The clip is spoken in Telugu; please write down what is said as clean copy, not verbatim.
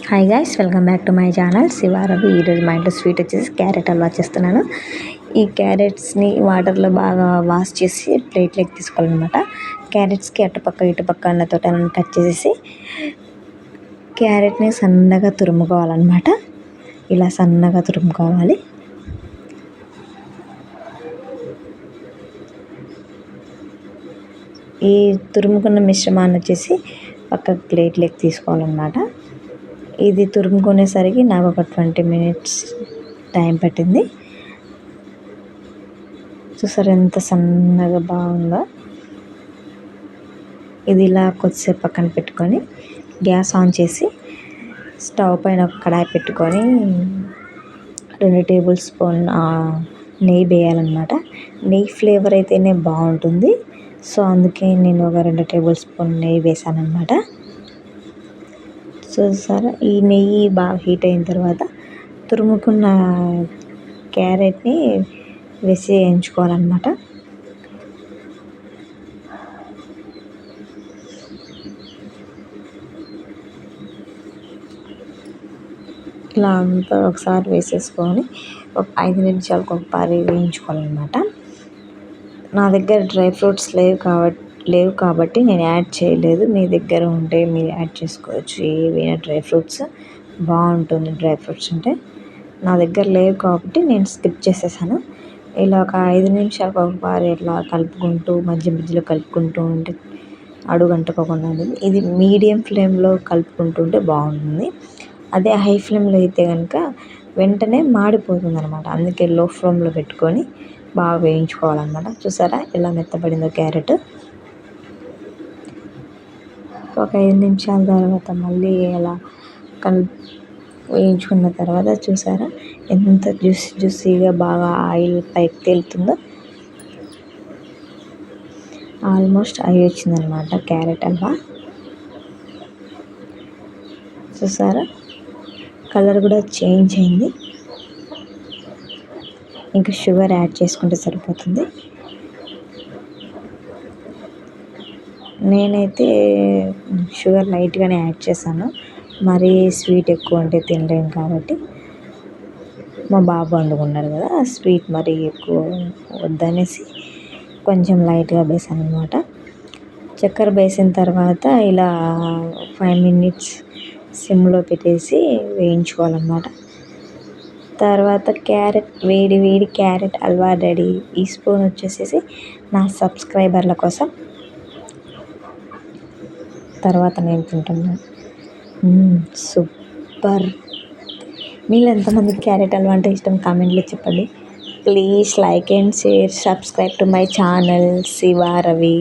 Hi guys, welcome back to my channel Shivaravi. ఈరోజు మా ఇంట్లో స్వీట్ వచ్చేసి క్యారెట్ హల్వా చేస్తున్నాను. ఈ క్యారెట్స్ని వాటర్లో బాగా వాష్ చేసి ప్లేట్లోకి తీసుకోవాలన్నమాట. క్యారెట్స్కి అటుపక్క ఇటుపక్క అన్నతో కట్ చేసేసి క్యారెట్ని సన్నగా తురుముకోవాలన్నమాట. ఇలా సన్నగా తురుముకోవాలి. ఈ తురుముకున్న మిశ్రమాన్ని వచ్చేసి పక్క ప్లేట్లోకి తీసుకోవాలన్నమాట. ఇది తురుముకునేసరికి నాకు ఒక 20 minutes టైం పట్టింది. చూసారు ఎంత సన్నగా బాగుందో. ఇది ఇలా కొద్దిసేపు పక్కన పెట్టుకొని గ్యాస్ ఆన్ చేసి స్టవ్ పైన ఒక కడాయి పెట్టుకొని 2 tablespoon నెయ్యి వేయాలన్నమాట. నెయ్యి ఫ్లేవర్ అయితేనే బాగుంటుంది. సో అందుకే నేను ఒక 2 tablespoon నెయ్యి వేసాను అన్నమాట. చూసారా, ఈ నెయ్యి బాగా హీట్ అయిన తర్వాత తురుముకున్న క్యారెట్ని వేసి వేయించుకోవాలన్నమాట. ఇలా అంతా ఒకసారి వేసేసుకొని ఒక 5 నిమిషాలకు ఒకసారి వేయించుకోవాలన్నమాట. నా దగ్గర డ్రై ఫ్రూట్స్ లేవు కాబట్టి నేను యాడ్ చేయలేదు. మీ దగ్గర ఉంటే మీరు యాడ్ చేసుకోవచ్చు. ఏవైనా డ్రై ఫ్రూట్స్ బాగుంటుంది. డ్రై ఫ్రూట్స్ ఉంటే నా దగ్గర లేవు కాబట్టి నేను స్కిప్ చేసేసాను. ఇలా ఒక 5 నిమిషాలకు ఒకసారి ఇట్లా కలుపుకుంటూ మధ్యలో కలుపుకుంటూ ఉంటే అడుగంటుకోకుండా ఉంటుంది. ఇది మీడియం ఫ్లేమ్లో కలుపుకుంటూ ఉంటే బాగుంటుంది. అదే హై ఫ్లేమ్లో అయితే కనుక వెంటనే మాడిపోతుంది అనమాట. అందుకే లో ఫ్లేమ్లో పెట్టుకొని బాగా వేయించుకోవాలన్నమాట. చూసారా ఎలా మెత్తబడిందో క్యారెట్. ఒక 5 నిమిషాల తర్వాత మళ్ళీ అలా వేయించుకున్న తర్వాత చూసారా ఎంత జ్యూసీగా బాగా ఆయిల్ పైకి తేలుతుందో. ఆల్మోస్ట్ వచ్చిందనమాట క్యారెట్ హల్వా. చూసారా కలర్ కూడా చేంజ్ అయింది. ఇంకా షుగర్ యాడ్ చేసుకుంటే సరిపోతుంది. నేనైతే షుగర్ లైట్గానే యాడ్ చేశాను. మరీ స్వీట్ ఎక్కువ అంటే తినలేను కాబట్టి మా బాబు వండుకున్నాడు కదా, స్వీట్ మరీ ఎక్కువ వద్దనేసి కొంచెం లైట్గా వేసాను అనమాట. చక్కెర వేసిన తర్వాత ఇలా 5 minutes సిమ్లో పెట్టేసి వేయించుకోవాలన్నమాట. తర్వాత వేడి క్యారెట్ హల్వా రెడీ. ఈ స్పూన్ వచ్చేసేసి నా సబ్స్క్రైబర్ల కోసం. తర్వాత నేను తింటున్నాను. సూపర్. మీరు ఎంతమందికి క్యారెట్ హల్వా అంటే ఇష్టం కామెంట్లో చెప్పండి. Please like and share, subscribe to my channel శివారవి.